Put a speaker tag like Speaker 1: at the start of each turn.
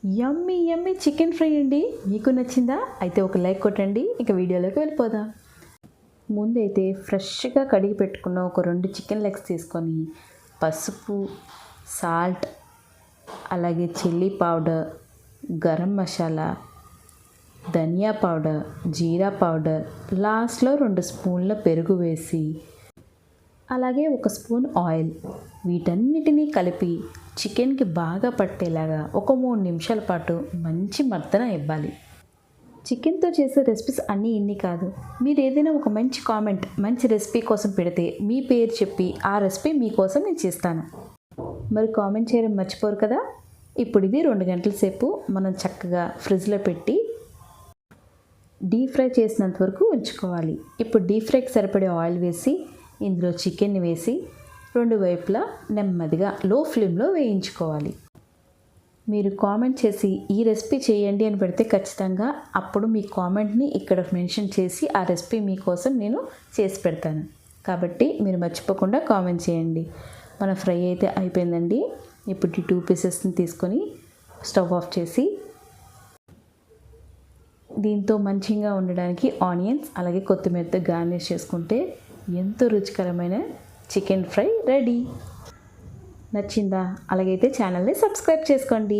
Speaker 1: యమ్మీ యమ్మీ chicken fry అండి. మీకు నచ్చిందా? అయితే ఒక లైక్ కొట్టండి. ఇక వీడియోలోకి వెళ్ళిపోదాం. ముందైతే ఫ్రెష్గా కడిగి పెట్టుకున్న ఒక 2 చికెన్ లెగ్స్ తీసుకొని పసుపు, సాల్ట్, అలాగే చిల్లీ పౌడర్, గరం మసాలా, ధనియా పౌడర్, జీరా పౌడర్, లాస్ట్లో 2 స్పూన్ల పెరుగు వేసి అలాగే 1 స్పూన్ ఆయిల్ వీటన్నిటినీ కలిపి చికెన్కి బాగా పట్టేలాగా ఒక 3 నిమిషాల పాటు మంచి మర్దన ఇవ్వాలి. చికెన్తో చేసే రెసిపీస్ అన్నీ ఇన్ని కాదు. మీరు ఏదైనా ఒక మంచి కామెంట్ మంచి రెసిపీ కోసం పెడితే మీ పేరు చెప్పి ఆ రెసిపీ మీకోసం నేను చేస్తాను. మరి కామెంట్ చేయడం మర్చిపోరు కదా. ఇప్పుడు ఇది 2 గంటల సేపు మనం చక్కగా ఫ్రిడ్జ్లో పెట్టి డీప్ ఫ్రై చేసినంత వరకు ఉంచుకోవాలి. ఇప్పుడు డీప్ ఫ్రైకి సరిపడే ఆయిల్ వేసి ఇందులో చికెన్ని వేసి 2 వైపులా నెమ్మదిగా లో ఫ్లేమ్లో వేయించుకోవాలి. మీరు కామెంట్ చేసి ఈ రెసిపీ చేయండి అని పెడితే ఖచ్చితంగా అప్పుడు మీ కామెంట్ని ఇక్కడ మెన్షన్ చేసి ఆ రెసిపీ మీకోసం నేను చేసి పెడతాను. కాబట్టి మీరు మర్చిపోకుండా కామెంట్ చేయండి. మన ఫ్రై అయితే అయిపోయిందండి. ఇప్పుడు ఈ 2 పీసెస్ని తీసుకొని స్టవ్ ఆఫ్ చేసి దీంతో మంచిగా ఉండడానికి ఆనియన్స్ అలాగే కొత్తిమీరతో గార్నిష్ చేసుకుంటే ఎంతో రుచికరమైన చికెన్ ఫ్రై రెడీ. నచ్చిందా? అలాగైతే ఛానల్ని సబ్స్క్రైబ్ చేసుకోండి.